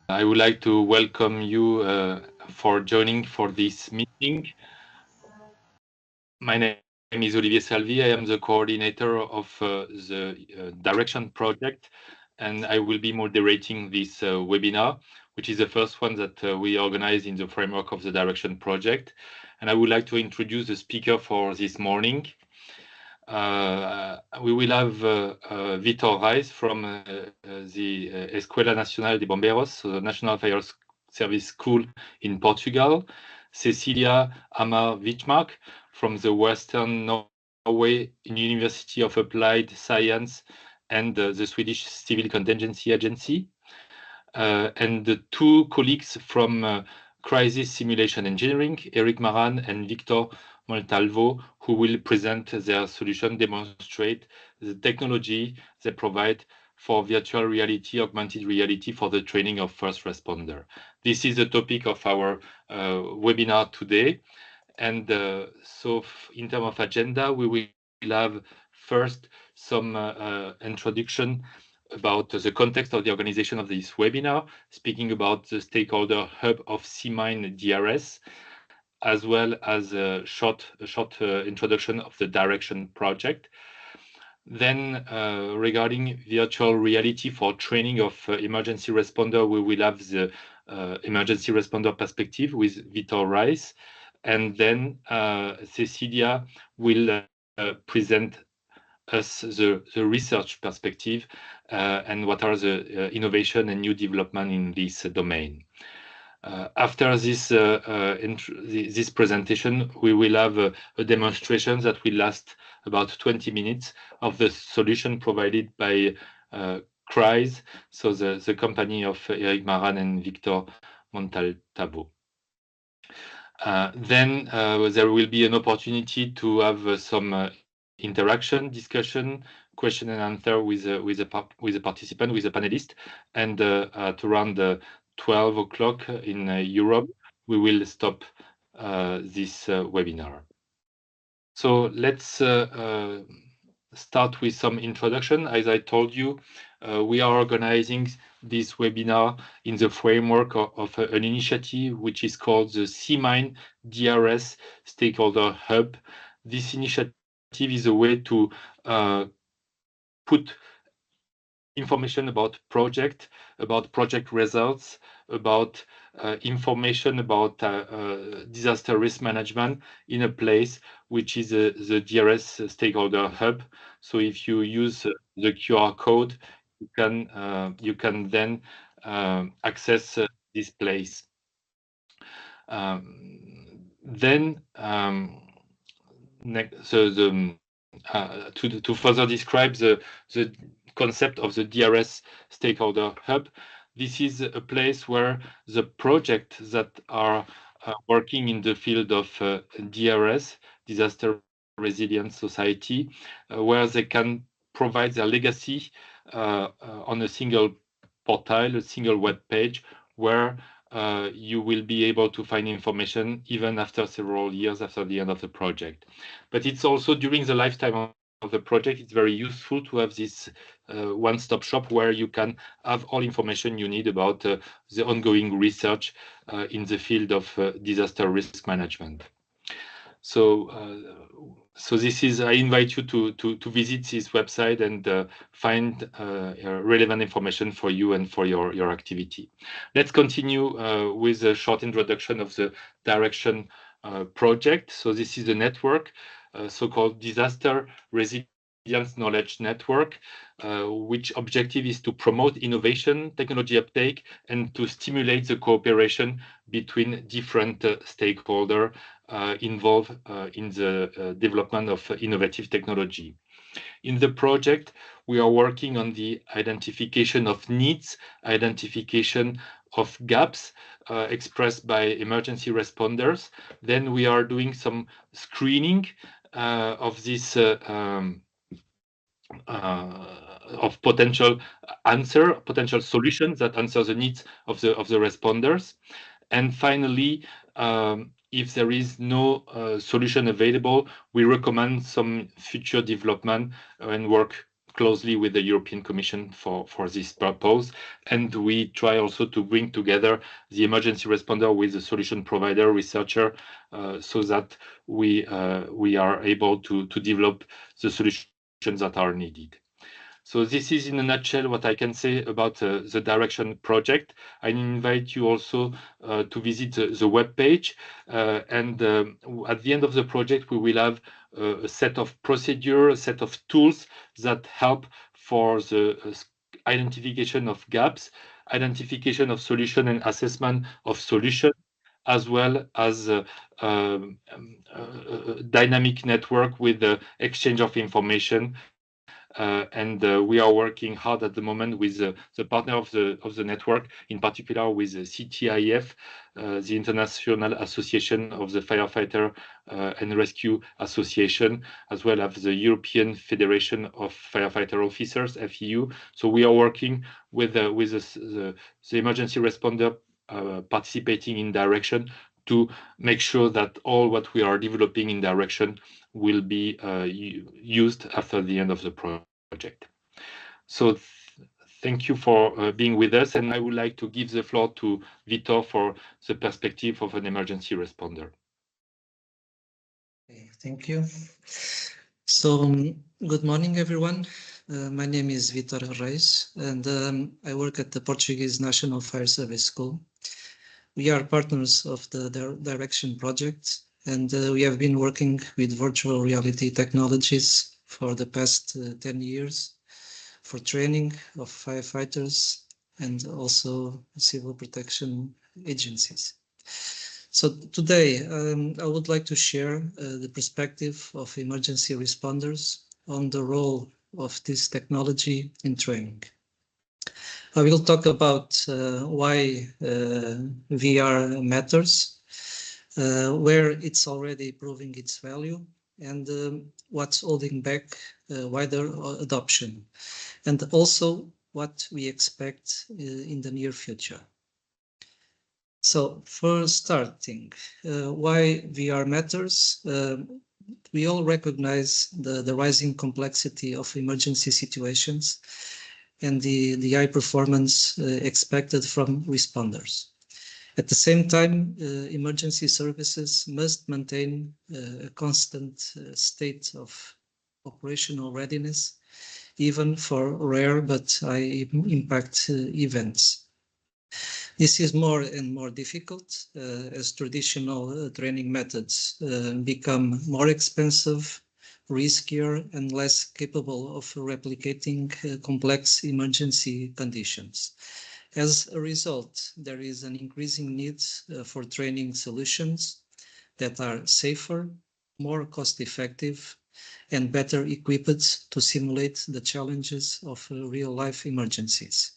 I would like to welcome you for joining for this meeting. My name is Olivier Salvi. I am the coordinator of the Direction project, and I will be moderating this webinar, which is the first one that we organize in the framework of the Direction project. And I would like to introduce the speaker for this morning. We will have Vitor Reis from the Escuela Nacional de Bombeiros, so the National Fire Service School in Portugal, Cecilia Amar Wichmark from the Western Norway University of Applied Science and the Swedish Civil Contingency Agency, and the two colleagues from Crisis Simulation Engineering, Eric Maran and Victor Montalvo, who will present their solution, demonstrate the technology they provide for virtual reality, augmented reality for the training of first responder. This is the topic of our webinar today. And so in terms of agenda, we will have first some introduction about the context of the organization of this webinar, speaking about the stakeholder hub of CMINE DRS, as well as a short introduction of the Direction project. Then regarding virtual reality for training of emergency responder, we will have the emergency responder perspective with Vitor Reis. And then Cecilia will present us the research perspective and what are the innovation and new development in this domain. After this presentation, we will have a demonstration that will last about 20 minutes of the solution provided by CRISE, so the company of Eric Maran and Victor Montalvo. Then there will be an opportunity to have some interaction, discussion, question and answer with a participant, with a panelist, and at around 12 o'clock in Europe, we will stop this webinar. So let's start with some introduction. As I told you, we are organizing this webinar in the framework of an initiative which is called the CMINE DRS Stakeholder Hub. This initiative is a way to put information about project results, about information about disaster risk management in a place which is the DRS stakeholder hub. So if you use the QR code, you can then access this place. To further describe the concept of the DRS stakeholder hub, this is a place where the projects that are working in the field of DRS, Disaster Resilient Society, where they can provide their legacy on a single portal, a single web page, where you will be able to find information even after several years after the end of the project. But it's also during the lifetime of the project, it's very useful to have this one-stop shop where you can have all information you need about the ongoing research in the field of disaster risk management. So this is, I invite you to visit this website and find relevant information for you and for your activity. Let's continue with a short introduction of the Direction project. So this is a network, so-called Disaster Resilience Knowledge Network, which objective is to promote innovation, technology uptake, and to stimulate the cooperation between different stakeholders involved in the development of innovative technology. In the project, we are working on the identification of needs, identification of gaps expressed by emergency responders. Then we are doing some screening of this of potential solutions that answer the needs of the responders. And finally, if there is no solution available, we recommend some future development and work closely with the European Commission for this purpose. And we try also to bring together the emergency responder with the solution provider, researcher, so that we are able to develop the solutions that are needed. So this is in a nutshell what I can say about the Direction project. I invite you also to visit the web page, and at the end of the project we will have a set of procedures, a set of tools that help for the identification of gaps, identification of solution and assessment of solution, as well as dynamic network with the exchange of information. And we are working hard at the moment with the partner of the network, in particular with CTIF, the International Association of the Firefighter and Rescue Association, as well as the European Federation of Firefighter Officers, FEU. So we are working with the emergency responder participating in Direction to make sure that all what we are developing in Direction will be used after the end of the project. So thank you for being with us, and I would like to give the floor to Vitor for the perspective of an emergency responder. Thank you. So good morning, everyone. My name is Vitor Reis, and I work at the Portuguese National Fire Service School. We are partners of the Direction project, and we have been working with virtual reality technologies for the past 10 years for training of firefighters and also civil protection agencies. So today I would like to share the perspective of emergency responders on the role of this technology in training. I will talk about why VR matters, where it's already proving its value, and what's holding back wider adoption, and also what we expect in the near future. So for starting, why VR matters, we all recognize the rising complexity of emergency situations and the high performance expected from responders. At the same time, emergency services must maintain a constant state of operational readiness, even for rare but high impact events. This is more and more difficult as traditional training methods become more expensive, riskier, and less capable of replicating complex emergency conditions. As a result, there is an increasing need for training solutions that are safer, more cost-effective, and better equipped to simulate the challenges of real-life emergencies.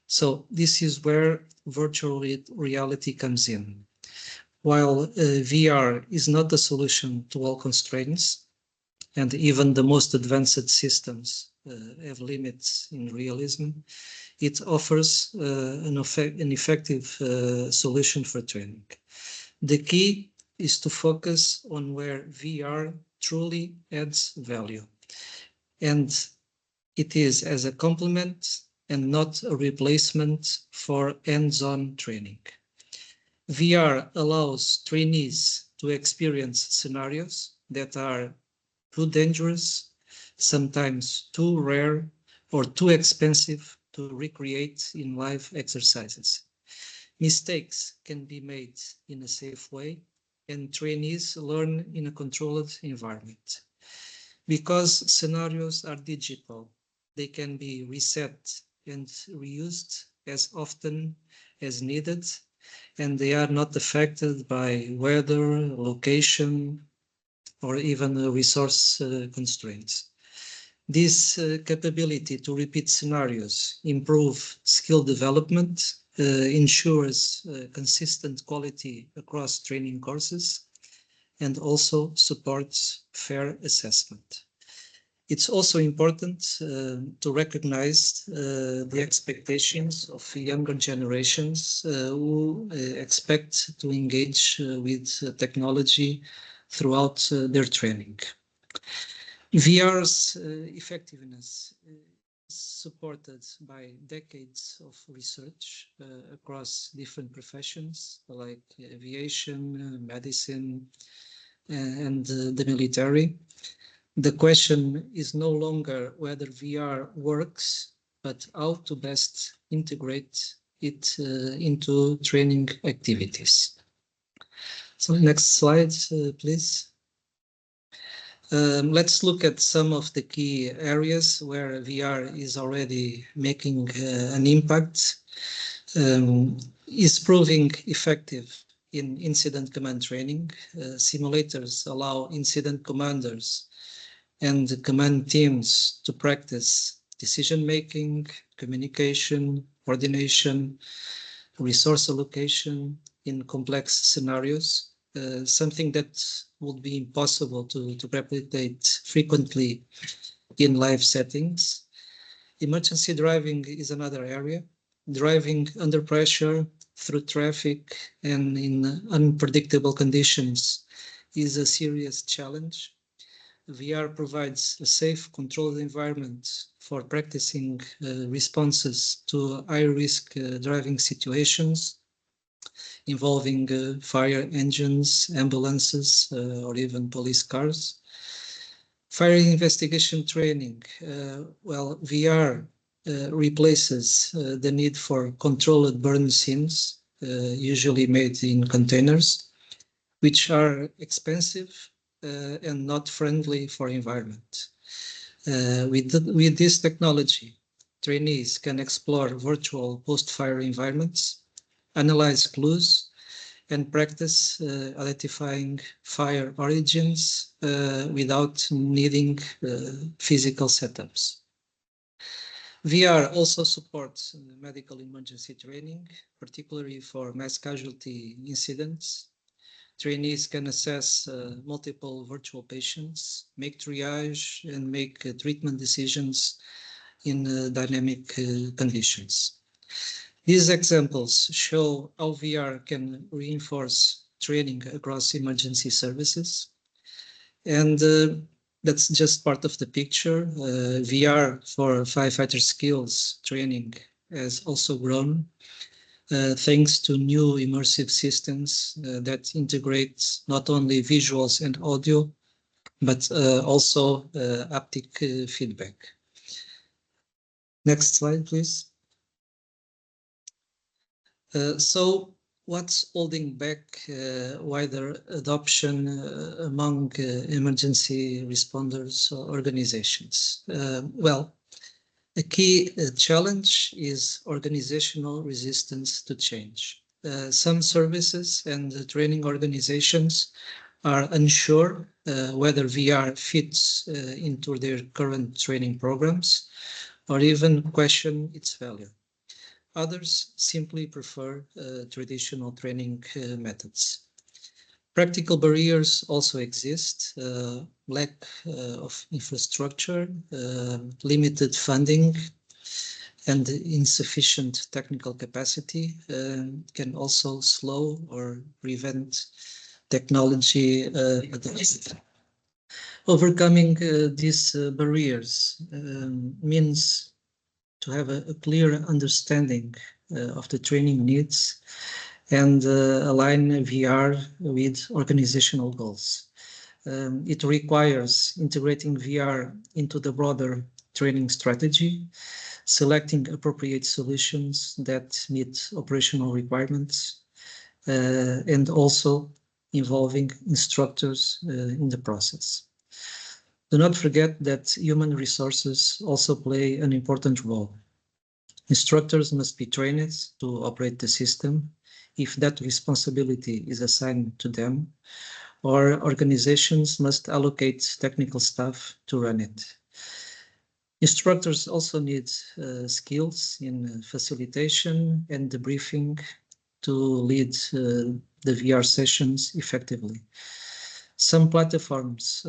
So this is where virtual reality comes in. While VR is not the solution to all constraints, and even the most advanced systems have limits in realism, it offers an effective solution for training. The key is to focus on where VR truly adds value, and it is as a complement and not a replacement for hands-on training. VR allows trainees to experience scenarios that are too dangerous, sometimes too rare, or too expensive to recreate in live exercises. Mistakes can be made in a safe way, and trainees learn in a controlled environment. Because scenarios are digital, they can be reset and reused as often as needed, and they are not affected by weather, location, or even resource constraints. This capability to repeat scenarios, improve skill development, ensures consistent quality across training courses, and also supports fair assessment. It's also important to recognize the expectations of younger generations who expect to engage with technology throughout their training. VR's effectiveness is supported by decades of research across different professions like aviation, medicine, and the military. The question is no longer whether VR works, but how to best integrate it into training activities. So next slide, please. Let's look at some of the key areas where VR is already making an impact. Is proving effective in incident command training. Simulators allow incident commanders and command teams to practice decision-making, communication, coordination, resource allocation in complex scenarios, something that would be impossible to replicate frequently in live settings. Emergency driving is another area. Driving under pressure, through traffic, and in unpredictable conditions is a serious challenge. VR provides a safe, controlled environment for practicing responses to high-risk driving situations involving fire engines, ambulances, or even police cars. Fire investigation training. Well, VR replaces the need for controlled burn scenes, usually made in containers, which are expensive and not friendly for environment. With this technology, trainees can explore virtual post-fire environments, analyze clues, and practice identifying fire origins without needing physical setups. VR also supports medical emergency training, particularly for mass casualty incidents. Trainees can assess multiple virtual patients, make triage, and make treatment decisions in dynamic conditions. These examples show how VR can reinforce training across emergency services. And that's just part of the picture. VR for firefighter skills training has also grown thanks to new immersive systems that integrate not only visuals and audio, but also haptic feedback. Next slide, please. So what's holding back wider adoption among emergency responders organizations? Well, a key challenge is organizational resistance to change. Some services and training organizations are unsure whether VR fits into their current training programs or even question its value. Others simply prefer traditional training methods. Practical barriers also exist. Lack of infrastructure, limited funding, and insufficient technical capacity can also slow or prevent technology adoption. Overcoming these barriers means to have a clear understanding of the training needs and align VR with organizational goals. It requires integrating VR into the broader training strategy, selecting appropriate solutions that meet operational requirements, and also involving instructors in the process. Do not forget that human resources also play an important role. Instructors must be trained to operate the system if that responsibility is assigned to them, or organizations must allocate technical staff to run it. Instructors also need skills in facilitation and debriefing to lead the VR sessions effectively. Some platforms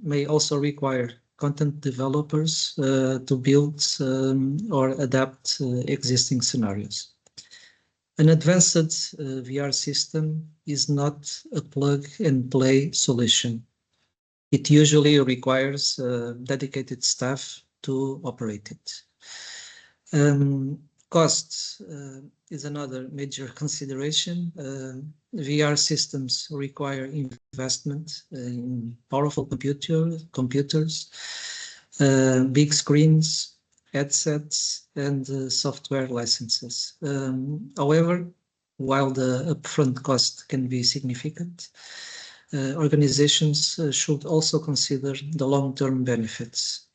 may also require content developers to build or adapt existing scenarios. An advanced VR system is not a plug-and-play solution. It usually requires dedicated staff to operate it. Cost is another major consideration. VR systems require investment in powerful computers, big screens, headsets, and software licenses. However, while the upfront cost can be significant, organizations should also consider the long-term benefits.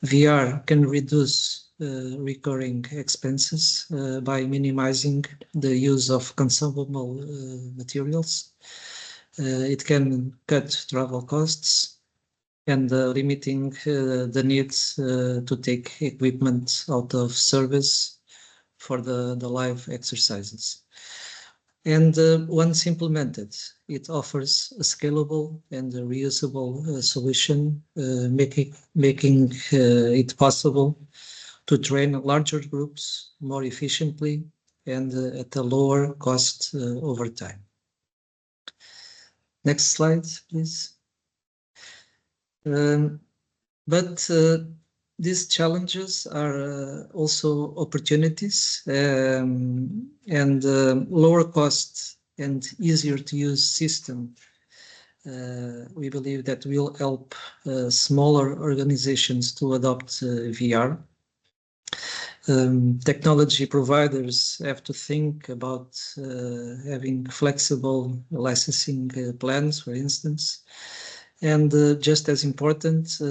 VR can reduce recurring expenses by minimizing the use of consumable materials. It can cut travel costs and limiting the needs to take equipment out of service for the live exercises. And once implemented, it offers a scalable and a reusable solution, making it possible to train larger groups more efficiently and at a lower cost over time. Next slide, please. But these challenges are also opportunities, and lower cost and easier to use system. We believe that will help smaller organizations to adopt VR. Technology providers have to think about having flexible licensing plans, for instance. And just as important,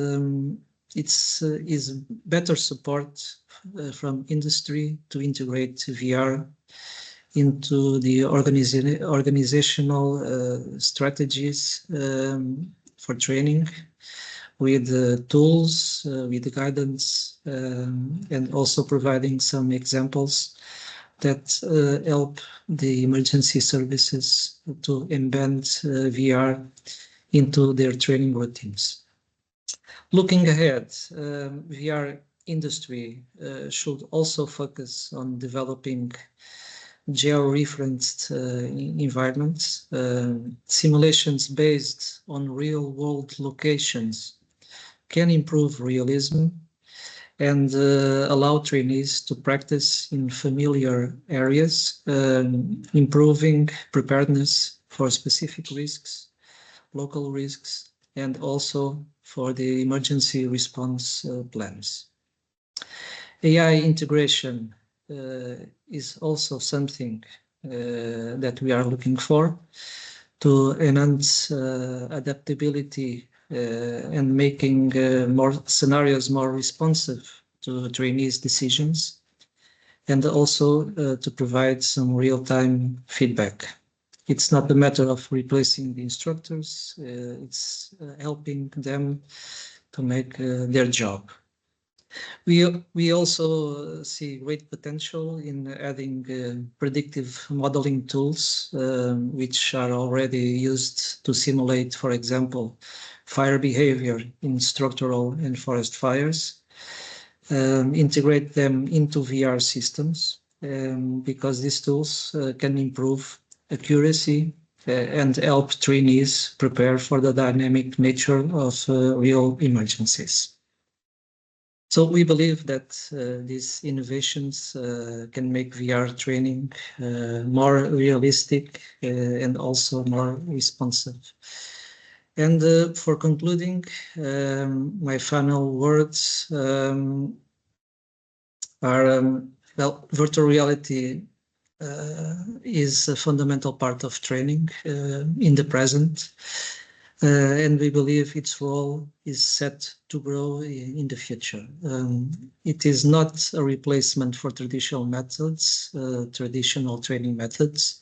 is better support from industry to integrate VR into the organizational strategies for training, with tools, with guidance, and also providing some examples that help the emergency services to embed VR into their training routines. Looking ahead, VR industry should also focus on developing geo-referenced environments, simulations based on real-world locations can improve realism and allow trainees to practice in familiar areas, improving preparedness for specific risks, local risks, and also for the emergency response plans. AI integration is also something that we are looking for to enhance adaptability and making more scenarios more responsive to trainees' decisions, and also to provide some real-time feedback. It's not a matter of replacing the instructors, it's helping them to make their job. We also see great potential in adding predictive modeling tools, which are already used to simulate, for example, fire behavior in structural and forest fires, integrate them into VR systems, because these tools can improve accuracy and help trainees prepare for the dynamic nature of real emergencies. So we believe that these innovations can make VR training more realistic and also more responsive. And for concluding, my final words are, well, virtual reality is a fundamental part of training in the present, and we believe its role is set to grow in the future. It is not a replacement for traditional methods, traditional training methods,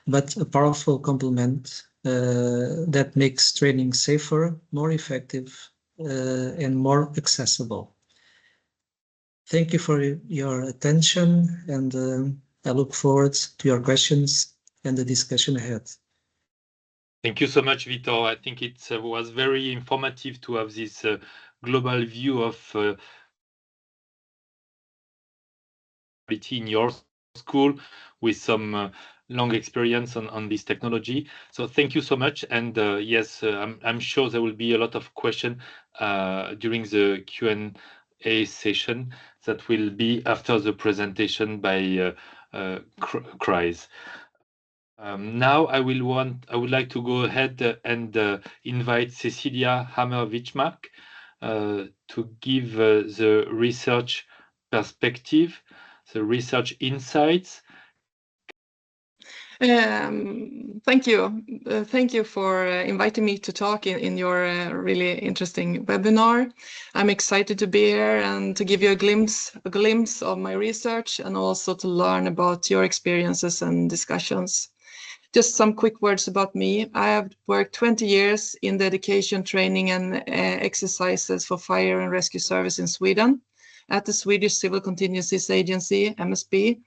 but a powerful complement that makes training safer, more effective, and more accessible. Thank you for your attention, and I look forward to your questions and the discussion ahead. Thank you so much, Vitor. I think it was very informative to have this global view of in your school with some long experience on this technology. So thank you so much. And yes, I'm sure there will be a lot of questions during the Q&A session that will be after the presentation by Chris. Now I would like to go ahead and invite Cecilia Hammer-Wichmark to give the research perspective, the research insights. Thank you. Thank you for inviting me to talk in your really interesting webinar. I'm excited to be here and to give you a glimpse of my research and also to learn about your experiences and discussions. Just some quick words about me. I have worked 20 years in the education, training and exercises for fire and rescue service in Sweden at the Swedish Civil Contingencies Agency, MSB.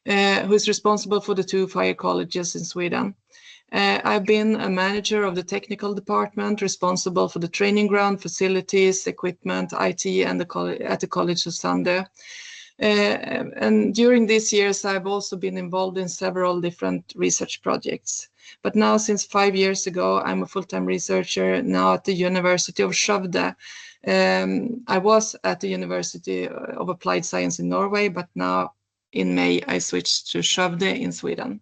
Who is responsible for the 2 fire colleges in Sweden. I've been a manager of the technical department responsible for the training ground, facilities, equipment, IT, and at the College of Sande. And during these years, I've also been involved in several different research projects. But now, since 5 years ago, I'm a full-time researcher now at the University of Skövde. I was at the University of Applied Science in Norway, but now in May, I switched to Skövde in Sweden.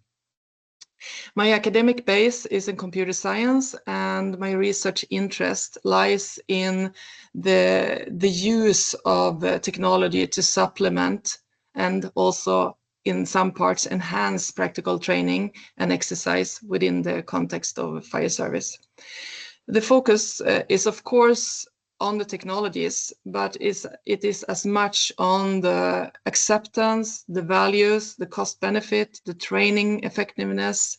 My academic base is in computer science, and my research interest lies in the use of technology to supplement and also in some parts enhance practical training and exercise within the context of fire service. The focus is, of course, on the technologies, but it is as much on the acceptance, the values, the cost benefit, the training effectiveness,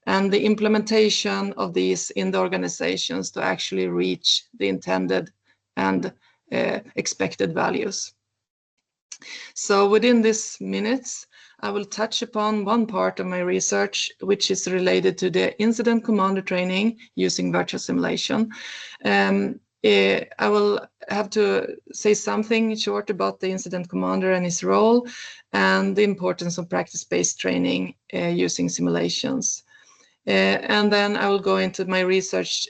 and the implementation of these in the organizations to actually reach the intended and expected values. So within these minutes, I will touch upon one part of my research, which is related to the incident commander training using virtual simulation. I will have to say something short about the incident commander and his role and the importance of practice-based training using simulations. And then I will go into my research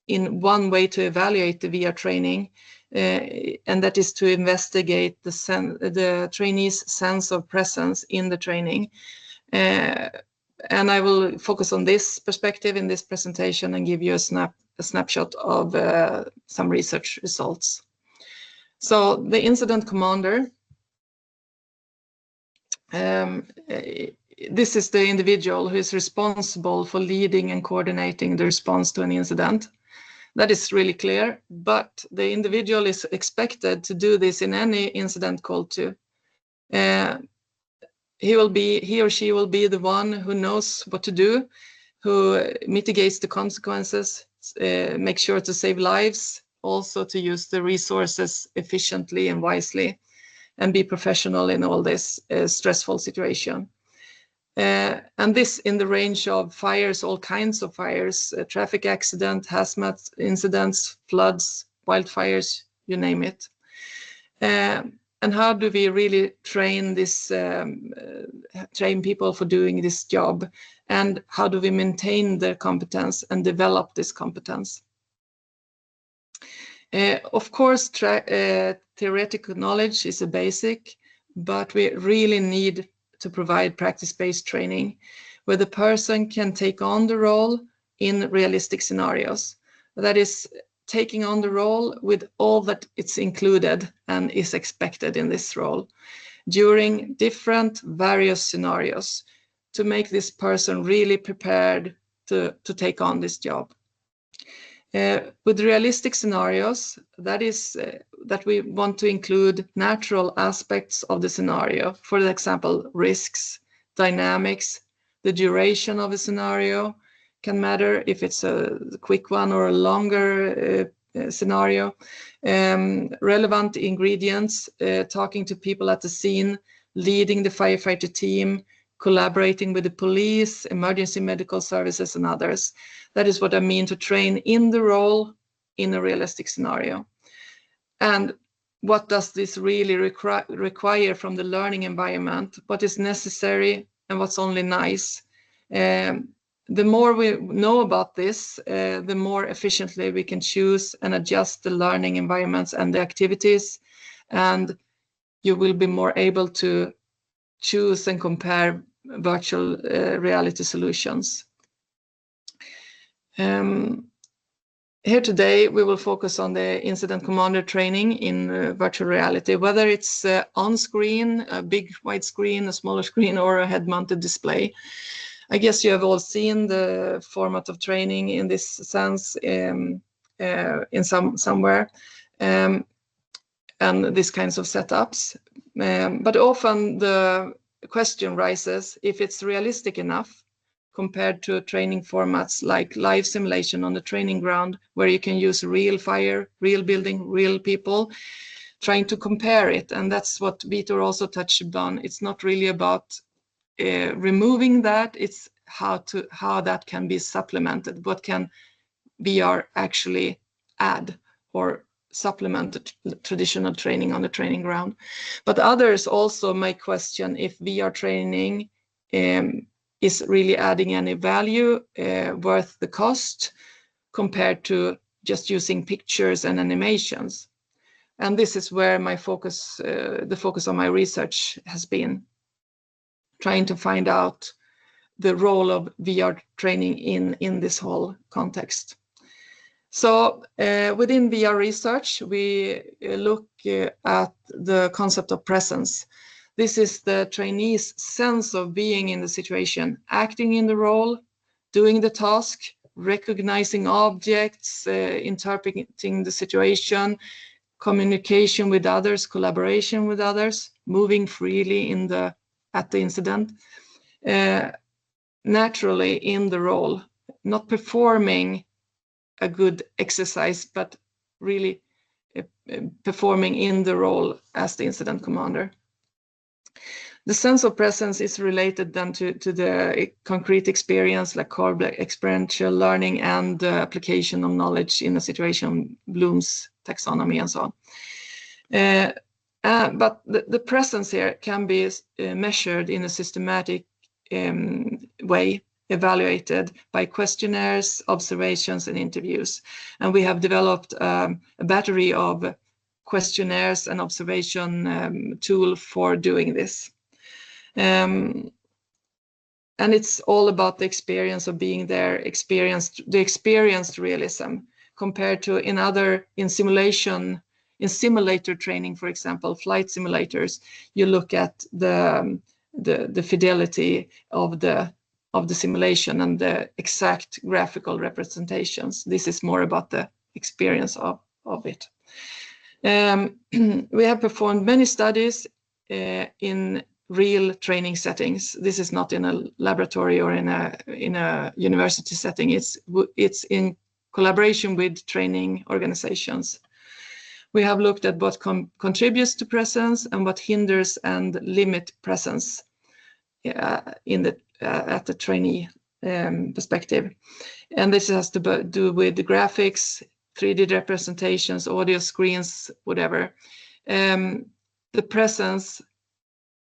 in one way to evaluate the VR training, and that is to investigate the trainees' sense of presence in the training. And I will focus on this perspective in this presentation and give you a snapshot of some research results. So the incident commander, this is the individual who is responsible for leading and coordinating the response to an incident. That is really clear, but the individual is expected to do this in any incident called to. He or she will be the one who knows what to do, who mitigates the consequences, make sure to save lives, also to use the resources efficiently and wisely, and be professional in all this stressful situation. And this in the range of fires, all kinds of fires, traffic accident, hazmat incidents, floods, wildfires, you name it. And how do we really train people for doing this job? And how do we maintain their competence and develop this competence? Of course, theoretical knowledge is a basic, but we really need to provide practice-based training where the person can take on the role in realistic scenarios. That is, taking on the role with all that it's included and is expected in this role during different various scenarios to make this person really prepared to take on this job. With realistic scenarios, that is that we want to include natural aspects of the scenario. For example, risks, dynamics, the duration of a scenario can matter if it's a quick one or a longer scenario. Relevant ingredients, talking to people at the scene, leading the firefighter team, collaborating with the police, emergency medical services, and others. That is what I mean to train in the role in a realistic scenario. And what does this really require from the learning environment? What is necessary and what's only nice. The more we know about this, the more efficiently we can choose and adjust the learning environments and the activities, and you will be more able to choose and compare virtual reality solutions. Here today, we will focus on the incident commander training in virtual reality, whether it's on screen, a big wide screen, a smaller screen, or a head-mounted display. I guess you have all seen the format of training in this sense in somewhere, and these kinds of setups. But often the question rises if it's realistic enough compared to training formats like live simulation on the training ground, where you can use real fire, real building, real people, trying to compare it. And that's what Vitor also touched on. It's not really about removing that, it's how that can be supplemented. What can VR actually add or supplement traditional training on the training ground? But others also may question if VR training is really adding any value worth the cost compared to just using pictures and animations. And this is where my focus, the focus of my research has been, trying to find out the role of VR training in this whole context. So within VR research, we look at the concept of presence. This is the trainee's sense of being in the situation, acting in the role, doing the task, recognizing objects, interpreting the situation, communication with others, collaboration with others, moving freely at the incident, naturally in the role, not performing a good exercise, but really performing in the role as the incident commander. The sense of presence is related then to the concrete experience, like core experiential learning and the application of knowledge in a situation, Bloom's taxonomy and so on. But the presence here can be measured in a systematic way, evaluated by questionnaires, observations, and interviews. And we have developed a battery of questionnaires and observation tool for doing this. And it's all about the experience of being there, the experienced realism, compared to in simulator training, for example, flight simulators. You look at the fidelity of the simulation and the exact graphical representations. This is more about the experience of it. We have performed many studies in real training settings. This is not in a laboratory or in a university setting. It's in collaboration with training organizations. We have looked at what contributes to presence and what hinders and limit presence at the trainee perspective. And this has to do with the graphics, 3D representations, audio screens, whatever. The presence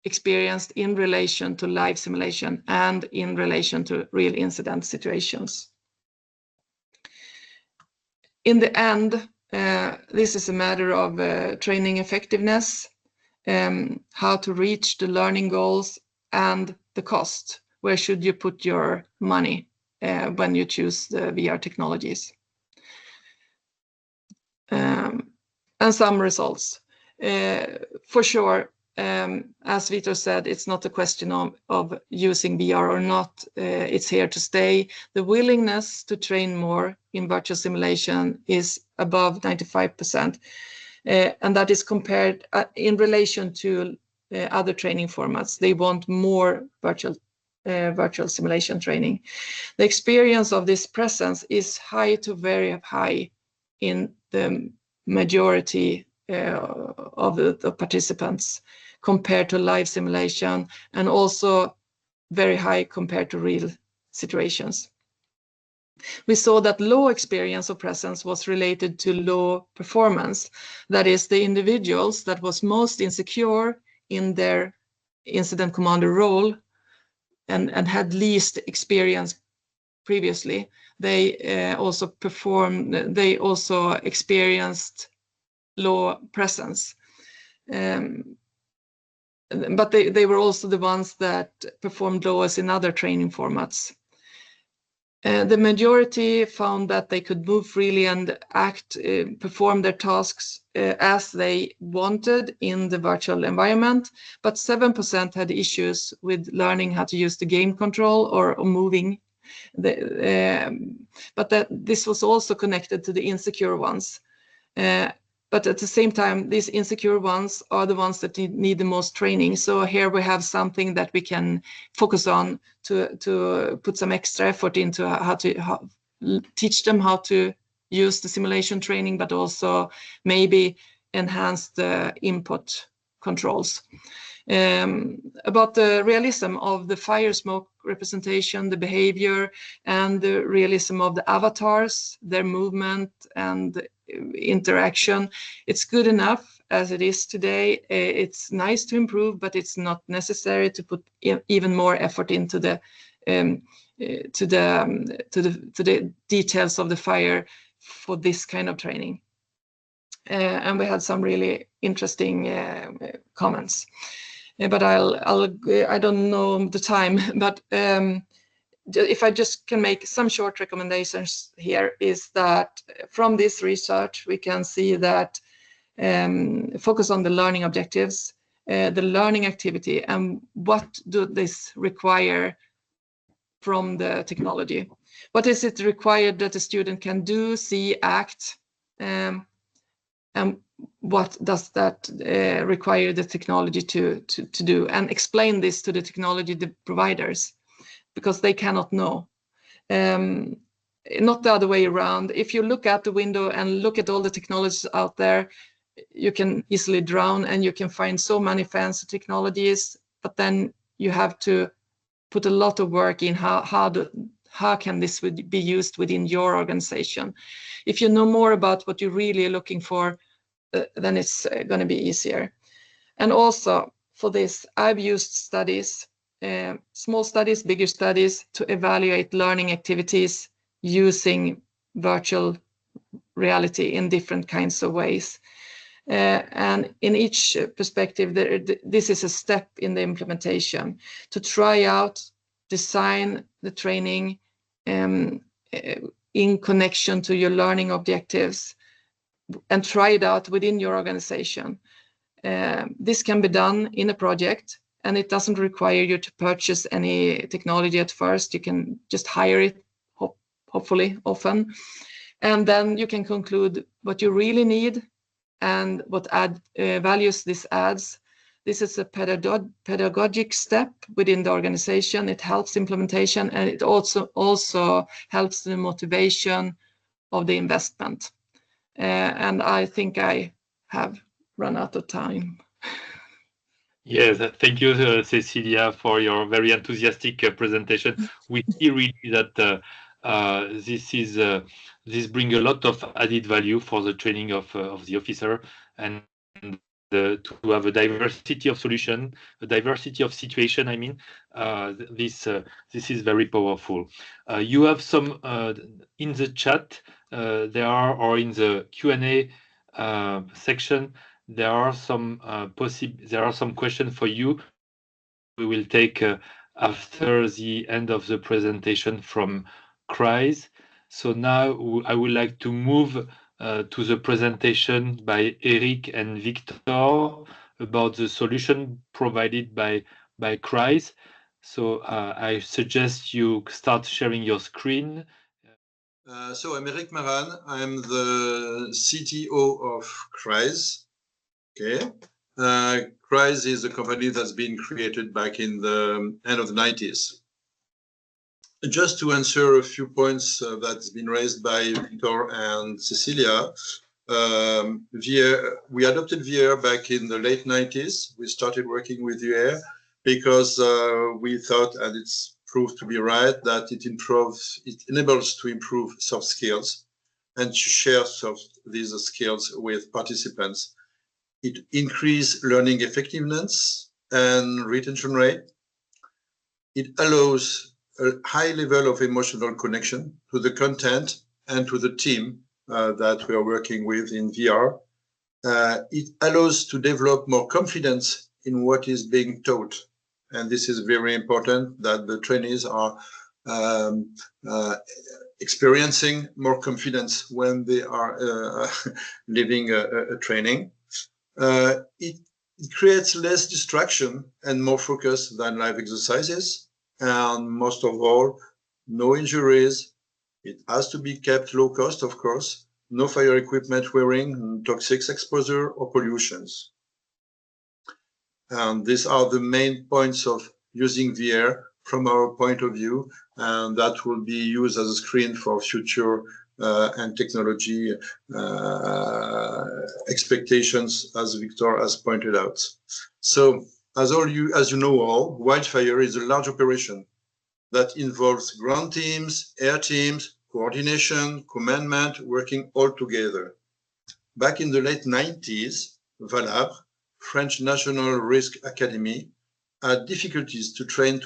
experienced in relation to live simulation and in relation to real incident situations. In the end, this is a matter of training effectiveness, how to reach the learning goals, and the cost. Where should you put your money when you choose the VR technologies? And some results. For sure, as Vitor said, it's not a question of using VR or not. It's here to stay. The willingness to train more in virtual simulation is above 95%. And that is compared in relation to other training formats. They want more virtual simulation training. The experience of this presence is high to very high in the majority of the participants compared to live simulation, and also very high compared to real situations. We saw that low experience of presence was related to low performance. That is, the individuals that was most insecure in their incident commander role and had least experience previously, they also experienced low presence. But they were also the ones that performed lowest in other training formats. The majority found that they could move freely and perform their tasks as they wanted in the virtual environment, but 7% had issues with learning how to use the game control or moving. But this was also connected to the insecure ones. But at the same time, these insecure ones are the ones that need the most training. So here we have something that we can focus on to put some extra effort into how to teach them how to use the simulation training, but also maybe enhance the input controls. About the realism of the fire smoke representation, the behavior, and the realism of the avatars, their movement and interaction. It's good enough as it is today. It's nice to improve, but it's not necessary to put even more effort into the details of the fire for this kind of training. And we had some really interesting comments. But I don't know the time, but if I just can make some short recommendations here, is that from this research, we can see that focus on the learning objectives, the learning activity, and what do this require from the technology? What is it required that the student can do, see, act, and what does that require the technology to do? And explain this to the technology providers, because they cannot know. Not the other way around. If you look out the window and look at all the technologies out there, you can easily drown, and you can find so many fancy technologies, but then you have to put a lot of work in how can this be used within your organization. If you know more about what you're really looking for, then it's going to be easier. And also for this, I've used studies, small studies, bigger studies, to evaluate learning activities using virtual reality in different kinds of ways. And in each perspective, this is a step in the implementation to try out, design the training in connection to your learning objectives, and try it out within your organization. This can be done in a project, and it doesn't require you to purchase any technology at first. You can just hire it, hopefully often, and then you can conclude what you really need and what values this adds. This is a pedagogic step within the organization. It helps implementation, and it also helps the motivation of the investment. And I think I have run out of time. Yes, thank you, Cecilia, for your very enthusiastic presentation. We see really that this brings a lot of added value for the training of the officer, and to have a diversity of solution, a diversity of situation. I mean, this is very powerful. You have some in the chat. There are, or in the Q&A section, there are some questions for you. We will take after the end of the presentation from Risques. So now I would like to move to the presentation by Eric and Victor about the solution provided by Risques. So I suggest you start sharing your screen. So I'm Eric Maran. I'm the CTO of Risques. Okay. Risques is a company that's been created back in the end of the 90s. Just to answer a few points that's been raised by Victor and Cecilia, we adopted VR back in the late 90s. We started working with VR because we thought, and it's proved to be right, that it enables to improve soft skills and to share these skills with participants. It increases learning effectiveness and retention rate. it allows a high level of emotional connection to the content and to the team that we are working with in VR. It allows to develop more confidence in what is being taught. And this is very important, that the trainees are experiencing more confidence when they are living a training. It creates less distraction and more focus than live exercises. And most of all, no injuries. It has to be kept low cost, of course. No fire equipment wearing, toxic exposure or pollutions. And these are the main points of using VR from our point of view, and that will be used as a screen for future and technology expectations, as Victor has pointed out. So, as you know all, wildfire is a large operation that involves ground teams, air teams, coordination, commandment, working all together. Back in the late 90s, Valabre, French National Risk Academy, had difficulties to train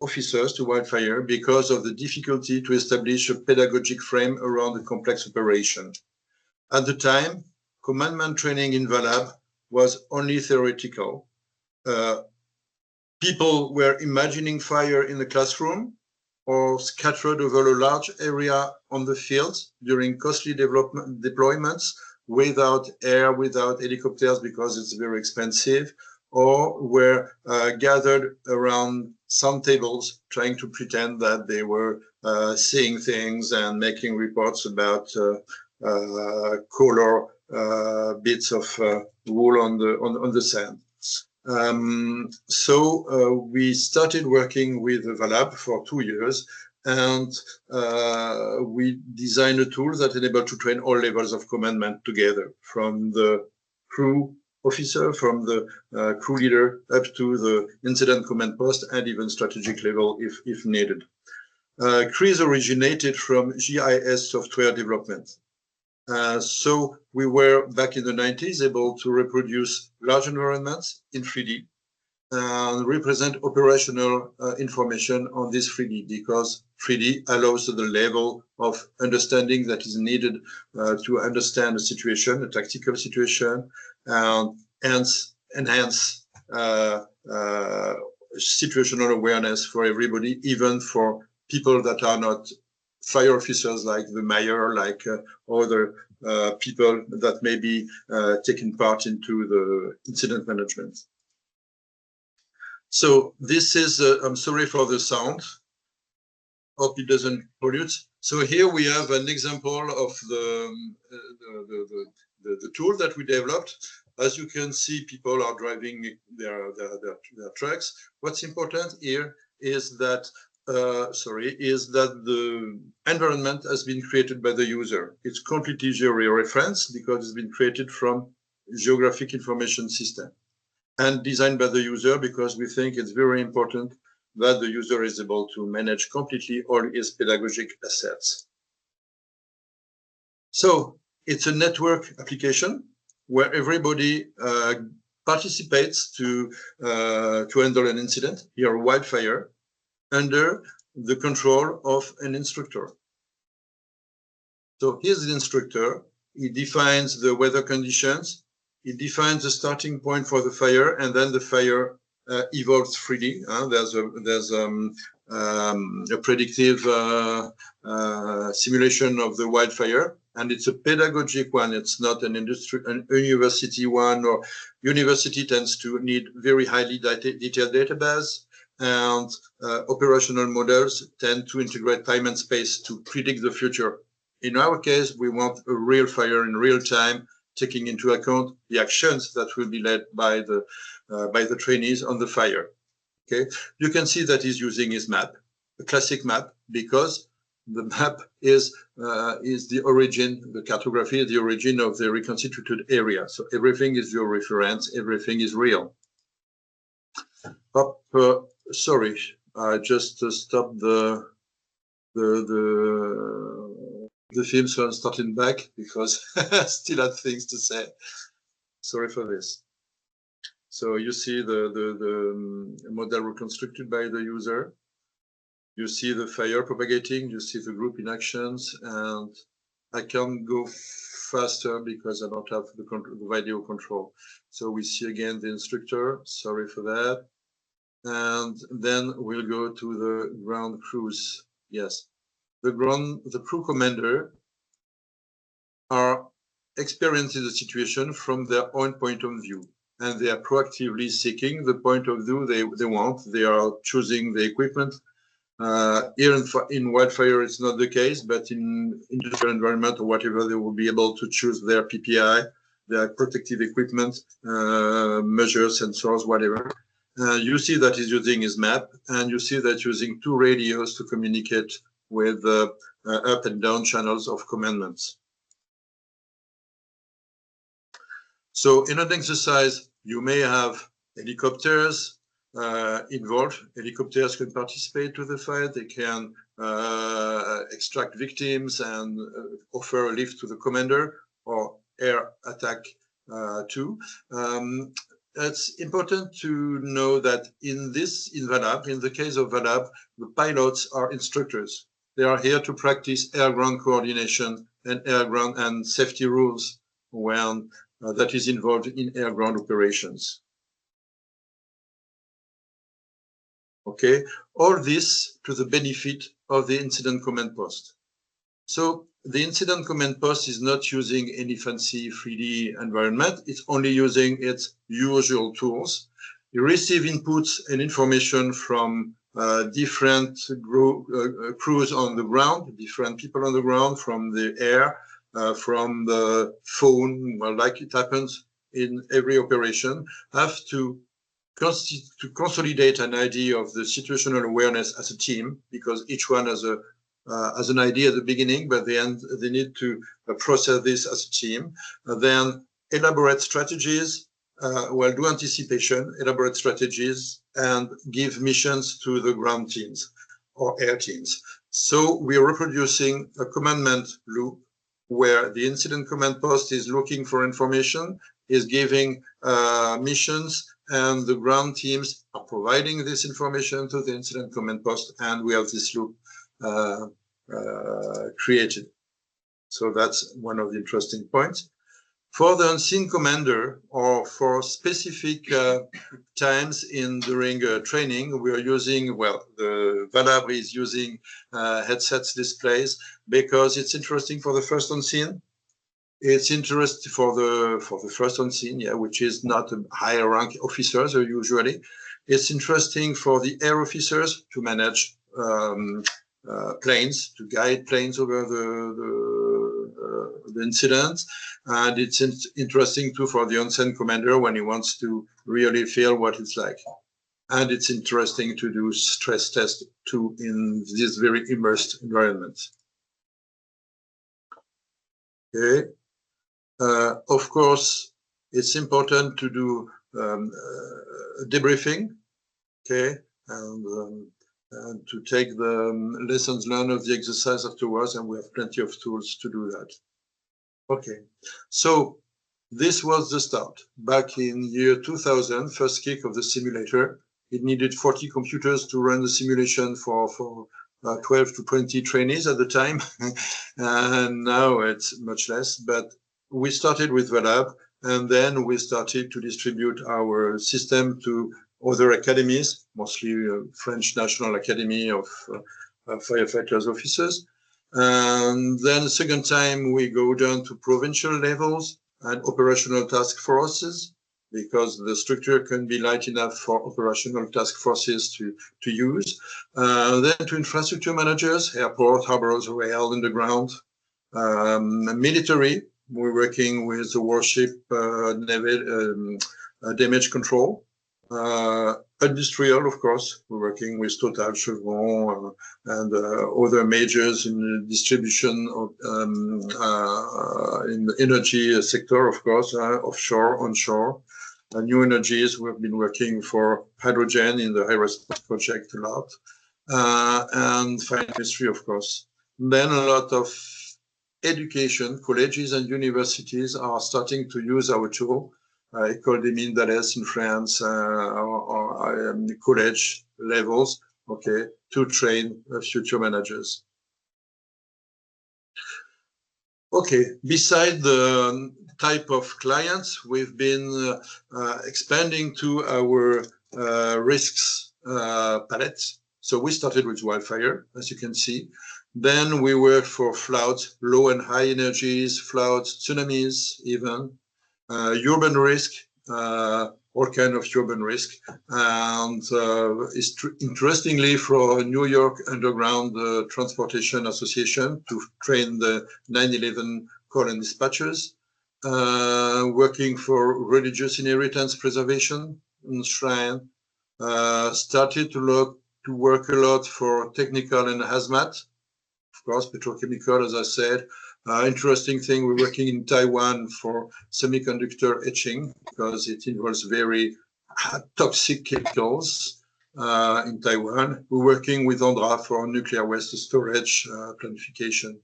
officers to wildfire because of the difficulty to establish a pedagogic frame around a complex operation. At the time, commandment training in Valabre was only theoretical. People were imagining fire in the classroom or scattered over a large area on the field during costly deployments without air, without helicopters because it's very expensive, or were gathered around some tables trying to pretend that they were seeing things and making reports about color bits of wool on the sand. So we started working with Valabre for 2 years, and we designed a tool that enabled to train all levels of commandment together, from the crew officer, from the crew leader, up to the incident command post, and even strategic level if needed. CRIS originated from GIS software development. So we were, back in the 90s, able to reproduce large environments in 3D and represent operational information on this 3D, because 3D allows the level of understanding that is needed to understand a situation, a tactical situation, and hence enhance situational awareness for everybody, even for people that are not fire officers like the mayor, like other people that may be taking part into the incident management. So this is, I'm sorry for the sound, hope it doesn't pollute. So here we have an example of the tool that we developed. As you can see, people are driving their trucks. What's important here is that the environment has been created by the user. It's completely geo-referenced because it's been created from geographic information system, and designed by the user because we think it's very important that the user is able to manage completely all his pedagogic assets. So it's a network application where everybody participates to handle an incident, here a wildfire, under the control of an instructor. So here's the instructor. He defines the weather conditions. He defines the starting point for the fire, and then the fire evolves 3D. There's a predictive simulation of the wildfire, and it's a pedagogic one. It's not an university one, or university tends to need very highly detailed database, and operational models tend to integrate time and space to predict the future. In our case, we want a real fire in real time, taking into account the actions that will be led by the trainees on the fire. Okay, you can see that he's using his map, a classic map, because the map is the origin, the cartography, the origin of the reconstituted area. So everything is your reference, everything is real. Sorry, I just stopped the film, so I'm starting back because I still had things to say. Sorry for this. So you see the model reconstructed by the user. You see the fire propagating, you see the group in actions, and I can't go faster because I don't have the video control. So we see again the instructor, sorry for that. And then we'll go to the ground crews. Yes, the crew commander are experiencing the situation from their own point of view, and they are proactively seeking the point of view they want. They are choosing the equipment. Here in wildfire, it's not the case, but in industrial environment or whatever, they will be able to choose their PPI, their protective equipment, measures, sensors, whatever. You see that he's using his map, and you see that using 2 radios to communicate with up and down channels of commandments. So in an exercise, you may have helicopters involved. Helicopters can participate to the fight. They can extract victims and offer a lift to the commander, or air attack too. It's important to know that in Valabre, in the case of Valabre, the pilots are instructors. They are here to practice air-ground coordination and air-ground and safety rules when that is involved in air-ground operations. Okay, all this to the benefit of the incident command post. So the incident command post is not using any fancy 3D environment. It's only using its usual tools. You receive inputs and information from different crews on the ground, different people on the ground, from the air, from the phone, well, like it happens in every operation, have to consolidate an idea of the situational awareness as a team, because each one has an idea at the beginning, but at the end they need to process this as a team. Then elaborate strategies, do anticipation, elaborate strategies, and give missions to the ground teams or air teams. So we are reproducing a commandment loop where the incident command post is looking for information, is giving missions, and the ground teams are providing this information to the incident command post, and we have this loop created. So that's one of the interesting points. For the unseen commander, or for specific times during training, we are using, the Valabre is using headsets displays, because it's interesting for the first unseen. It's interesting for the first unseen, which is not a higher rank officers usually. It's interesting for the air officers to manage planes, to guide planes over the incident. And it's interesting too for the unseen commander when he wants to really feel what it's like. And it's interesting to do stress tests too in this very immersed environment. Okay. Of course, it's important to do debriefing, okay, and to take the lessons learned of the exercise afterwards, and we have plenty of tools to do that. Okay, so this was the start. Back in year 2000, first kick of the simulator. It needed 40 computers to run the simulation for 12 to 20 trainees at the time, and now it's much less, but we started with Valabre, and then we started to distribute our system to other academies, mostly French National Academy of Firefighters Officers. And then the second time we go down to provincial levels and operational task forces, because the structure can be light enough for operational task forces to use. Then to infrastructure managers, airport, harbors, rail, underground, military. We're working with the warship damage control. Industrial, of course, we're working with Total, Chevron, and other majors in the distribution of, in the energy sector, of course, offshore, onshore. New energies, we've been working for hydrogen in the high-response project a lot. And fire industry, of course. Then a lot of education, colleges and universities are starting to use our tool École des Mines d'Alès in France, or college levels, okay, to train future managers. Okay, beside the type of clients, we've been expanding to our risks palette. So we started with wildfire, as you can see. Then we worked for floods, low and high energies, floods, tsunamis, even urban risk, all kind of urban risk. And interestingly, for New York Underground Transportation Association to train the 9/11 call and dispatchers, working for religious inheritance preservation and shrine, started to work a lot for technical and hazmat, of course, petrochemical, as I said. Interesting thing, we're working in Taiwan for semiconductor etching because it involves very toxic chemicals in Taiwan. We're working with Andra for nuclear waste storage planification.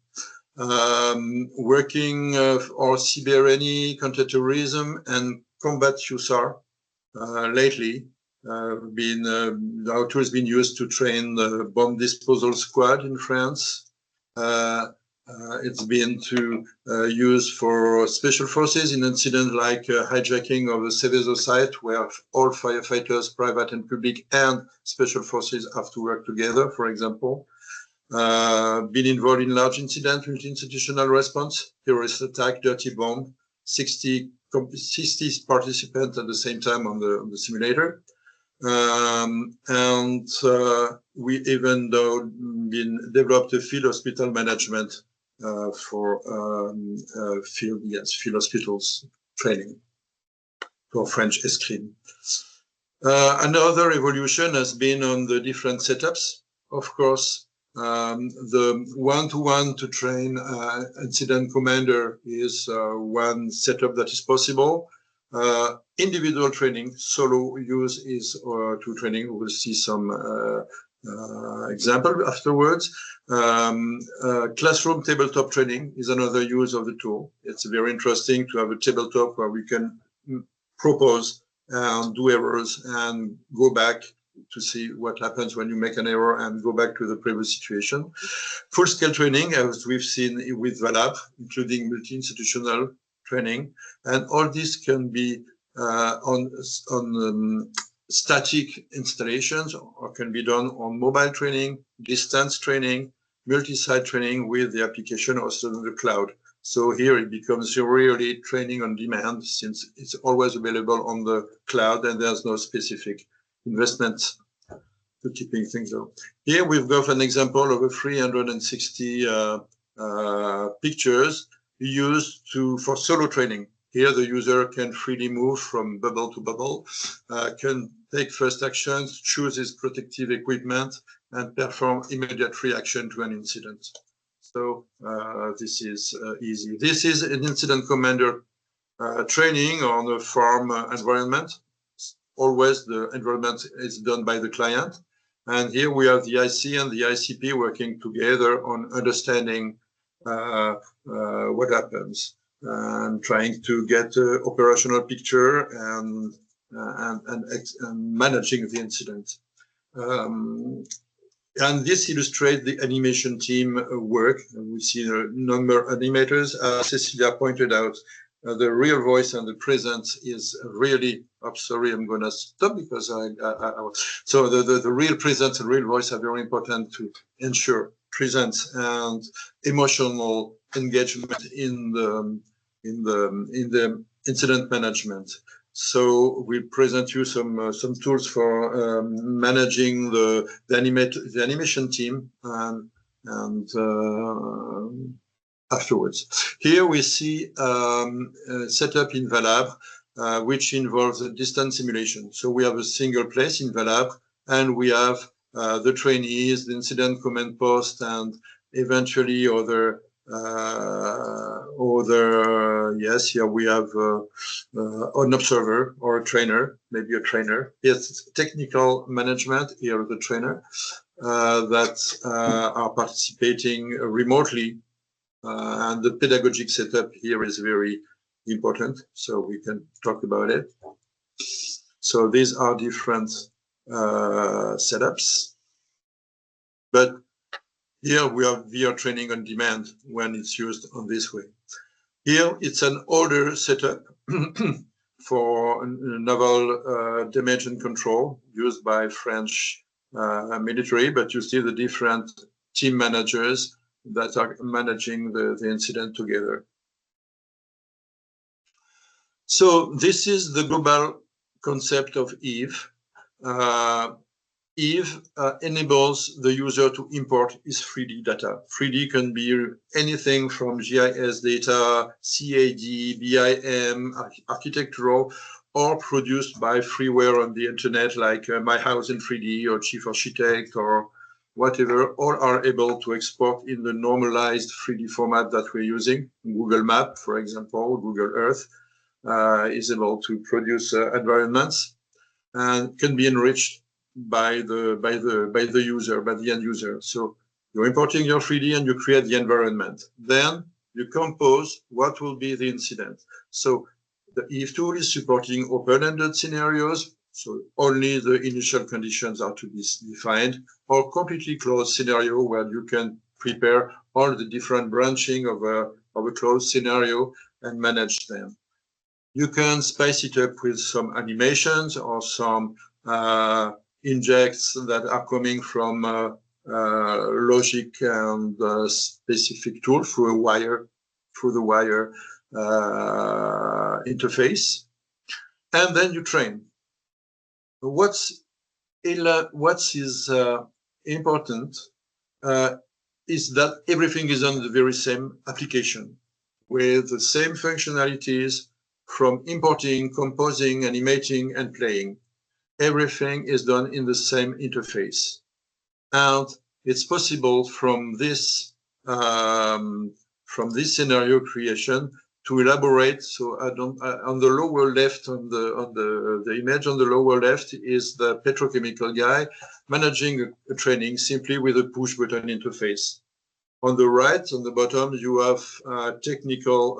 Working or CBRNE, counterterrorism, and combat USAR lately. Our tool has been used to train the bomb disposal squad in France. It's been to use for special forces in incidents like hijacking of a Seveso site, where all firefighters, private and public, and special forces have to work together, for example. Been involved in large incident, multi-institutional response, terrorist attack, dirty bomb, 60 participants at the same time on the simulator. We even developed a field hospital management for field hospitals training for French escrime. Another evolution has been on the different setups. Of course, the one-to-one to train incident commander is one setup that is possible. Individual training, solo use is to training. We'll see some example afterwards. Classroom tabletop training is another use of the tool. It's very interesting to have a tabletop where we can propose and do errors and go back to see what happens when you make an error and go back to the previous situation. Full-scale training, as we've seen with Valabre, including multi-institutional training, and all this can be on static installations, or can be done on mobile training, distance training, multi-site training with the application also in the cloud. So here it becomes really training on demand, since it's always available on the cloud and there's no specific investment to keeping things up. Here we've got an example of a 360 pictures used for solo training. Here the user can freely move from bubble to bubble, can take first actions, choose his protective equipment, and perform immediate reaction to an incident. So this is easy. This is an incident commander training on a farm environment. Always the environment is done by the client. And here we have the IC and the ICP working together on understanding what happens and trying to get an operational picture and managing the incident. And this illustrates the animation team work. We see a number of animators. Cecilia pointed out the real voice and the presence is really, I'm sorry, I'm going to stop because so the real presence and real voice are very important to ensure presence and emotional engagement in the incident management. So we present you some tools for managing the animation team and afterwards. Here we see setup in Valabre, which involves a distance simulation. So we have a single place in Valabre, and we have the trainees, the incident command post, and eventually other. Yes, here we have an observer or a trainer, maybe a trainer. Yes, technical management, here the trainer that are participating remotely. And the pedagogic setup here is very important, so we can talk about it. So these are different setups, but here we have VR training on demand when it's used on this way. Here it's an older setup for naval damage and control used by French military, but you see the different team managers that are managing the incident together. So this is the global concept of Eve. Eve enables the user to import his 3D data. 3D can be anything from GIS data, CAD, BIM, architectural, or produced by freeware on the internet, like My House in 3D or Chief Architect or whatever. All are able to export in the normalized 3D format that we're using. Google Map, for example, Google Earth is able to produce environments and can be enriched by the user, by the end user. So you're importing your 3D and you create the environment. Then you compose what will be the incident. So the Eve tool is supporting open-ended scenarios, so only the initial conditions are to be defined, or completely closed scenario where you can prepare all the different branching of a closed scenario and manage them. You can spice it up with some animations or some injects that are coming from logic and specific tool through the wire interface, and then you train. What is important is that everything is on the very same application with the same functionalities, from importing, composing, animating, and playing. Everything is done in the same interface. And it's possible from this scenario creation to elaborate. So on the lower left, on the image on the lower left is the petrochemical guy managing a training simply with a push button interface. On the right, on the bottom, you have a technical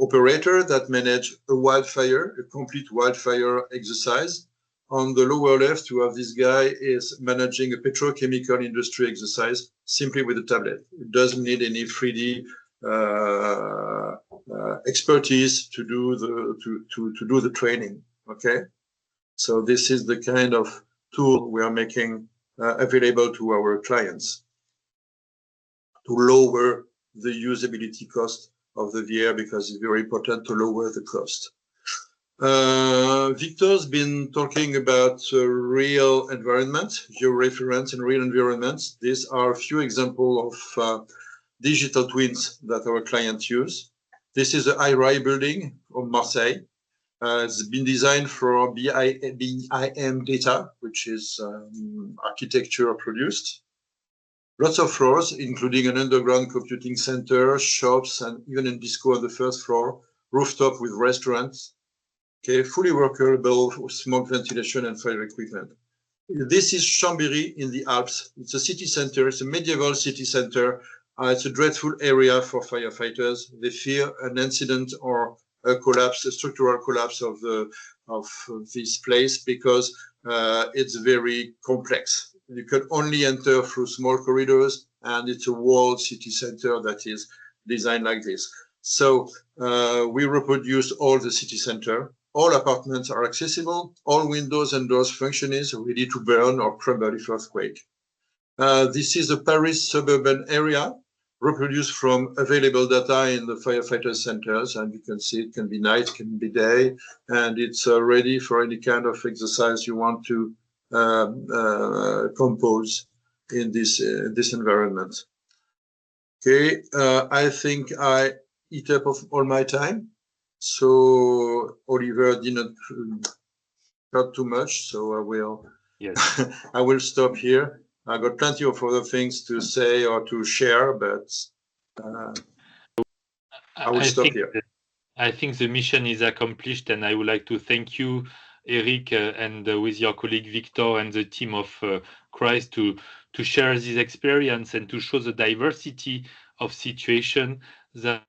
operator that manage a wildfire, a complete wildfire exercise. On the lower left, you have this guy is managing a petrochemical industry exercise simply with a tablet. It doesn't need any 3D expertise to do the training. Okay, so this is the kind of tool we are making available to our clients to lower the usability cost of the VR, because it's very important to lower the cost. Victor's been talking about real environment, georeference and real environments. These are a few examples of digital twins that our clients use. This is the IRI building of Marseille. It's been designed for BIM data, which is architecture produced. Lots of floors, including an underground computing center, shops, and even a disco on the first floor, rooftop with restaurants. Okay, fully workable with smoke ventilation and fire equipment. This is Chambéry in the Alps. It's a city center. It's a medieval city center. It's a dreadful area for firefighters. They fear an incident or a collapse, a structural collapse of this place, because it's very complex. You can only enter through small corridors, and it's a walled city center that is designed like this. So we reproduce all the city center. All apartments are accessible. All windows and doors functioning, ready to burn or crumble if earthquake. This is a Paris suburban area, reproduced from available data in the firefighter centers, and you can see it can be night, can be day, and it's ready for any kind of exercise you want to compose in this environment. Okay, I think I eat up of all my time, so Oliver didn't cut too much, so I will. Yes. I will stop here. I got plenty of other things to say or to share, but I will stop here. I think the mission is accomplished, and I would like to thank you, Eric, and with your colleague Victor and the team of CRISE to share this experience and to show the diversity of situation that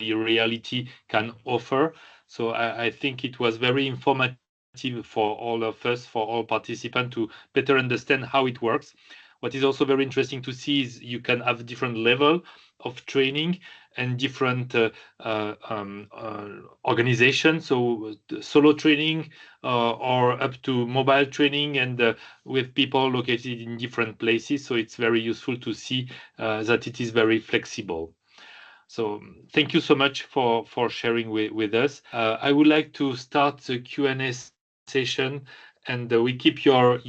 reality can offer. So I think it was very informative for all of us, for all participants, to better understand how it works. What is also very interesting to see is you can have different level of training and different organizations. So solo training or up to mobile training, and with people located in different places. So it's very useful to see that it is very flexible. So thank you so much for sharing with us. I would like to start the Q&A session, and we keep your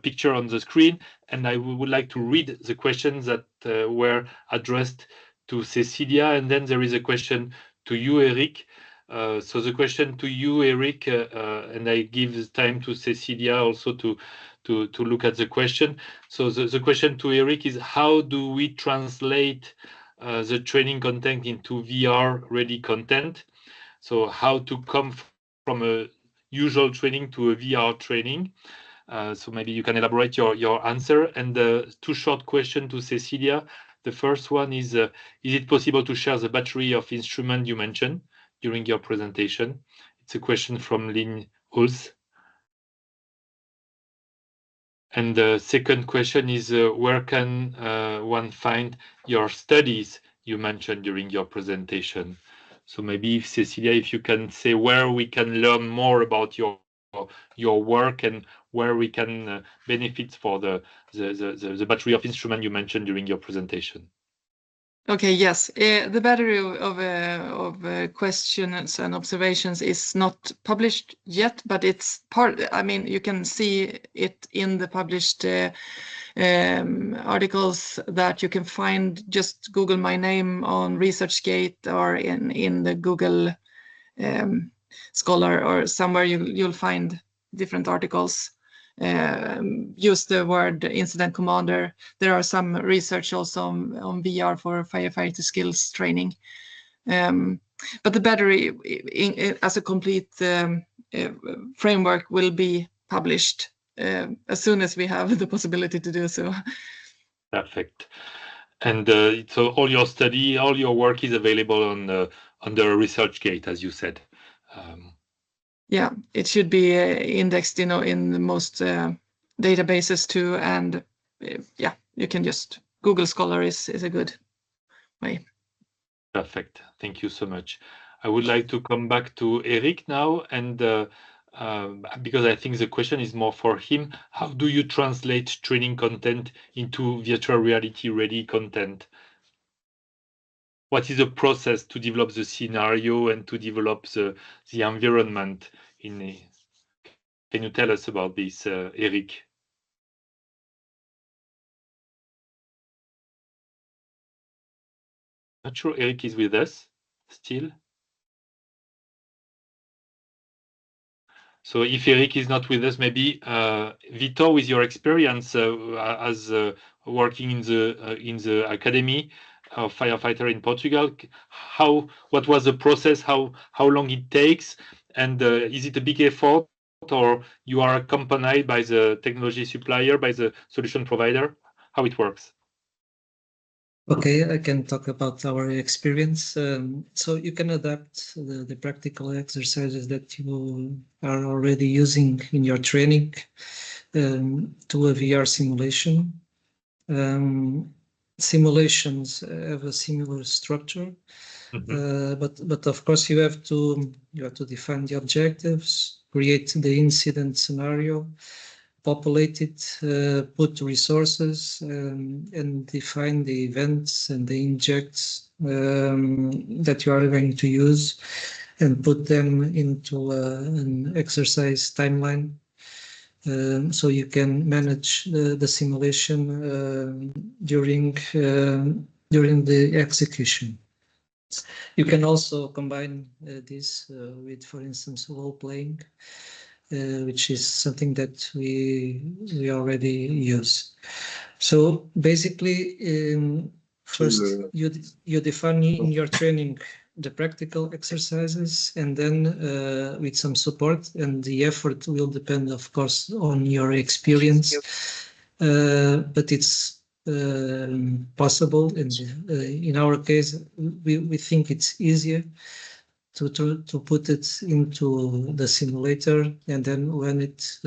picture on the screen, and I would like to read the questions that were addressed to Cecilia, and then there is a question to you, Eric. So the question to you, Eric, and I give the time to Cecilia also to look at the question. So the question to Eric is, how do we translate the training content into VR-ready content? So how to come from a usual training to a VR training? So maybe you can elaborate your answer. And the two short questions to Cecilia. The first one is it possible to share the battery of instrument you mentioned during your presentation? It's a question from Lynn Hulse. And the second question is, where can one find your studies you mentioned during your presentation? So maybe, Cecilia, if you can say where we can learn more about your work and where we can benefit for the battery of instrument you mentioned during your presentation. Okay, yes. The battery of questions and observations is not published yet, but it's part. I mean, you can see it in the published articles that you can find. Just Google my name on ResearchGate or in the Google Scholar or somewhere. You'll find different articles. Use the word incident commander. There are some research also on VR for firefighter skills training. But the battery as a complete framework will be published as soon as we have the possibility to do so. Perfect. And so all your study, all your work is available on the ResearchGate, as you said. Yeah, it should be indexed, in the most databases too. And yeah, you can just Google Scholar is a good way. Perfect. Thank you so much. I would like to come back to Eric now, and because I think the question is more for him. How do you translate training content into virtual reality ready content? What is the process to develop the scenario and to develop the environment? Can you tell us about this, Eric? Not sure Eric is with us still. So if Eric is not with us, maybe Vitor, with your experience as working in the academy of firefighter in Portugal, what was the process? How long it takes, and is it a big effort, or you are accompanied by the technology supplier, by the solution provider? How it works? Okay, I can talk about our experience. So you can adapt the practical exercises that you are already using in your training to a VR simulation. Simulations have a similar structure, but of course you have to define the objectives, create the incident scenario, populate it, put resources, and define the events and the injects that you are going to use, and put them into an exercise timeline. So you can manage the simulation during the execution. You can also combine this with, for instance, role playing, which is something that we already use. So basically, first you define in your training the practical exercises, and then with some support, and the effort will depend, of course, on your experience. But it's possible. And in our case, we think it's easier to put it into the simulator and then run it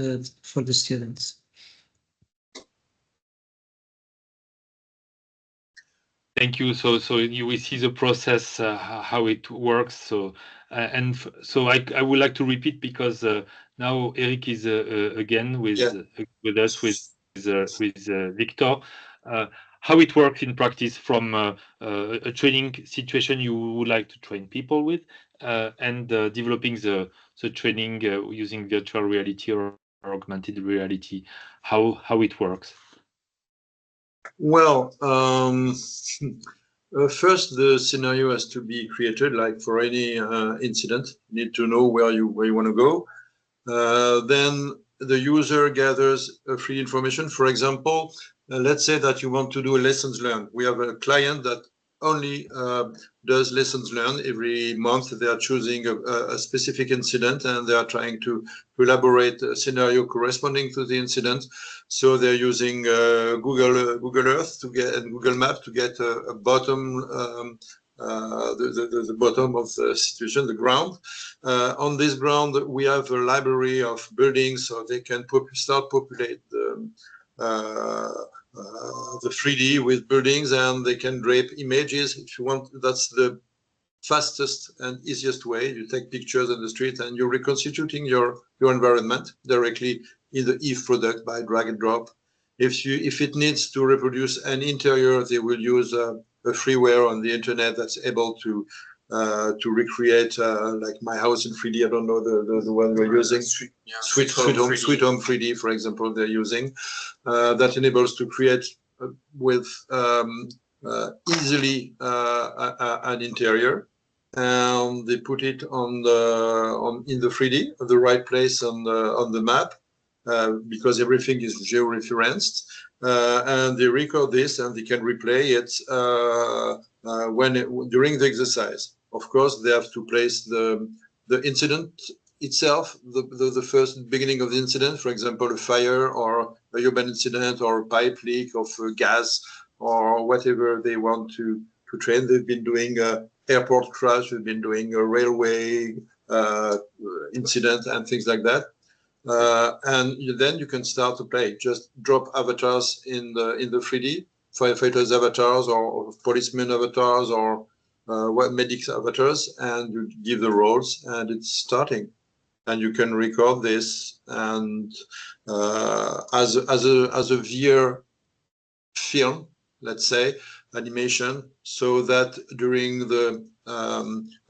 for the students. Thank you. So you will see the process, how it works. So I would like to repeat, because now Eric is again with us with Victor. How it works in practice from a training situation you would like to train people with, and developing the training using virtual reality or augmented reality. How it works. Well, first the scenario has to be created, like for any incident. You need to know where you want to go. Then the user gathers free information. For example, let's say that you want to do lessons learned. We have a client that only does lessons learned. Every month they are choosing a specific incident, and they are trying to elaborate a scenario corresponding to the incident. So they're using Google Earth to get, and Google Maps to get a bottom, the bottom of the situation, the ground. On this ground, we have a library of buildings, so they can start populate the 3D with buildings, and they can drape images if you want. That's the fastest and easiest way. You take pictures on the street and you're reconstituting your environment directly in the Eve product by drag and drop. If it needs to reproduce an interior, they will use a freeware on the internet that's able to recreate like my house in 3D. I don't know the one we're using. Sweet Home 3D, for example, they're using that enables to create with easily an interior, and they put it in the 3D, the right place on the map, because everything is geo-referenced, and they record this and they can replay it during the exercise. Of course, they have to place the incident itself, the first beginning of the incident, for example, a fire or a urban incident or a pipe leak of gas or whatever they want to train. They've been doing airport crash, they've been doing a railway incident and things like that. And then you can start to play. Just drop avatars in the 3D, firefighters avatars or policemen avatars or medics avatars, and you give the roles, and it's starting. And you can record this, and as a VR film, let's say, animation, so that during the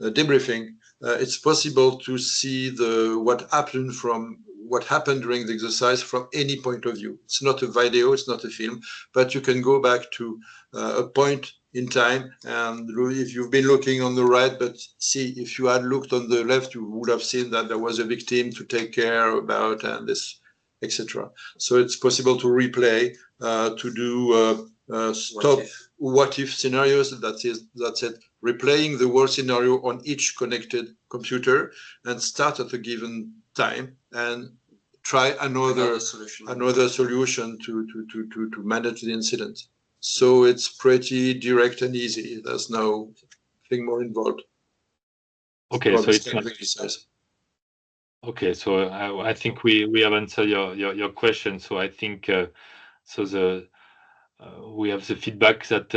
debriefing, it's possible to see what happened during the exercise from any point of view. It's not a video, it's not a film, but you can go back to a point in time, and if you've been looking on the right, but see, if you had looked on the left, you would have seen that there was a victim to take care about, and this, etc. So it's possible to replay, to do what if scenarios. That's it. Replaying the whole scenario on each connected computer, and start at a given time and try another solution to manage the incident. So it's pretty direct and easy. There's nothing more involved. Okay, so it's okay. So I think we have answered your question. So I think we have the feedback that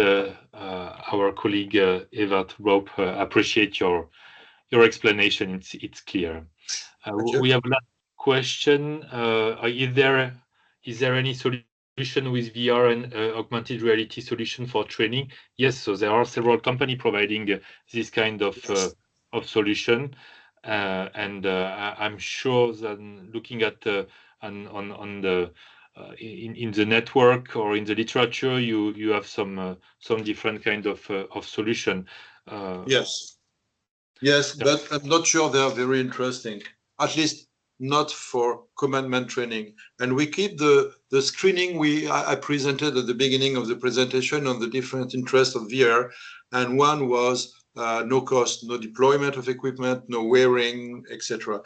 our colleague Evert Rope appreciate your explanation. It's clear. We have another question. Is there any solution with VR and augmented reality solution for training? Yes, so there are several companies providing this kind of solution, and I'm sure that looking at on the in the network or in the literature, you have some different kind of solution. Yes, but I'm not sure they are very interesting. At least not for commandment training. And we keep the screening I presented at the beginning of the presentation on the different interests of VR. And one was no cost, no deployment of equipment, no wearing, etc.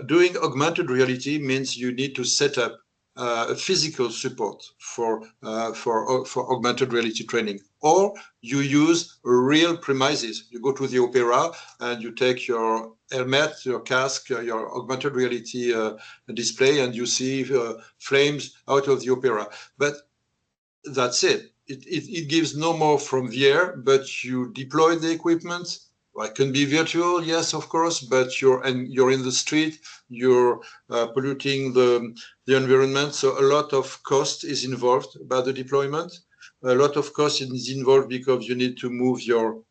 Doing augmented reality means you need to set up physical support for augmented reality training, or you use real premises. You go to the opera and you take your helmet, your cask, your augmented reality display, and you see flames out of the opera. But that's it. It gives no more from the air, but you deploy the equipment. Well, it can be virtual, yes, of course, but you're in the street, you're polluting the environment. So a lot of cost is involved about the deployment. A lot of cost is involved because you need to move your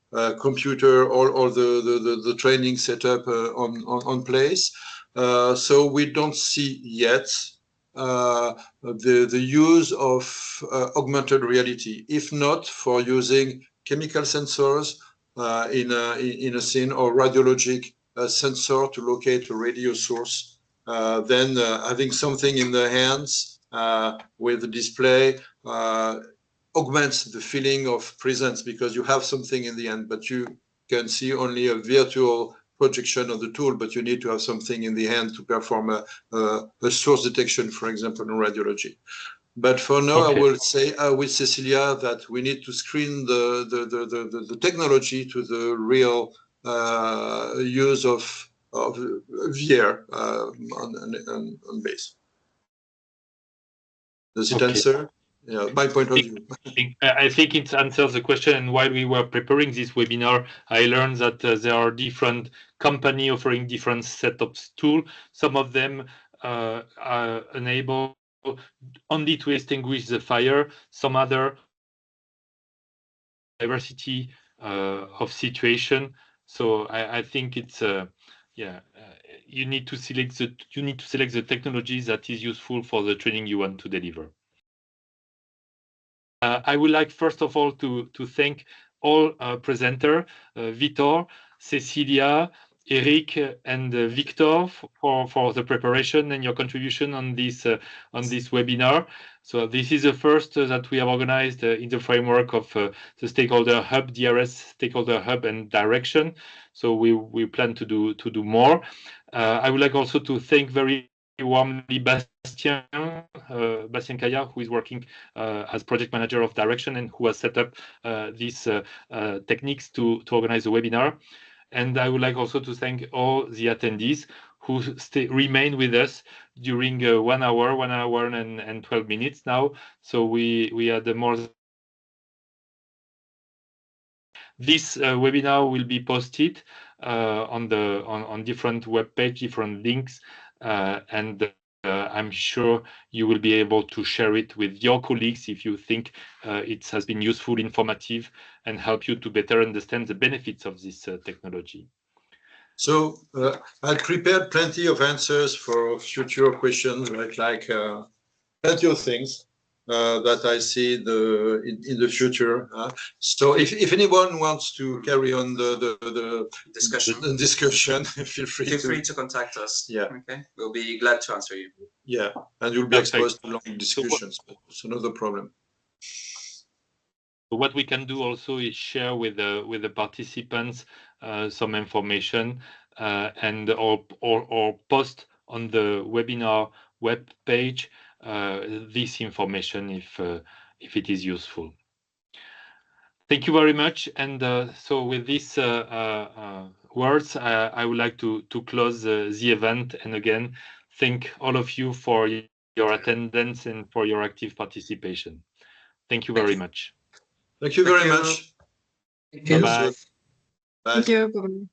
computer, all the training setup on place. So we don't see yet the use of augmented reality, if not for using chemical sensors in a scene, or radiologic sensor to locate a radio source. Then having something in the hands with the display augments the feeling of presence, because you have something in the hand, but you can see only a virtual projection of the tool, but you need to have something in the hand to perform a source detection, for example, in radiology. But for now, okay. I will say with Cecilia that we need to screen the technology to the real use of VR on base. Does it answer? Yeah, my point of view. I think it answers the question. And while we were preparing this webinar, I learned that there are different companies offering different setups tools. Some of them are unable only to extinguish the fire. Some other diversity of situation. So I think it's you need to select the technologies that is useful for the training you want to deliver. I would like first of all to thank all presenters, Vitor, Cecilia, Eric, and Victor for the preparation and your contribution on this webinar. So this is the first that we have organized in the framework of the Stakeholder Hub, DRS Stakeholder Hub and Direction. So we plan to do more. I would like also to thank very warmly Bastien Caillard, who is working as project manager of Direction and who has set up these techniques to organize the webinar. And I would like also to thank all the attendees who remain with us during 1 hour and 12 minutes now. So we had more. This webinar will be posted on different web pages, different links, and I'm sure you will be able to share it with your colleagues if you think it has been useful, informative, and help you to better understand the benefits of this technology. So I prepared plenty of answers for future questions, like plenty of things that I see in the future. So if anyone wants to carry on the discussion, feel free to contact us. Yeah. Okay. We'll be glad to answer you. Yeah, and you'll be exposed to long discussions, but it's another problem. What we can do also is share with the participants some information and or post on the webinar web page this information if it is useful. Thank you very much. And so with these words, I would like to close the event. And again, thank all of you for your attendance and for your active participation. Thank you very much. Thank you very much. Thank you. Bye-bye. Bye. Thank you. Bye-bye.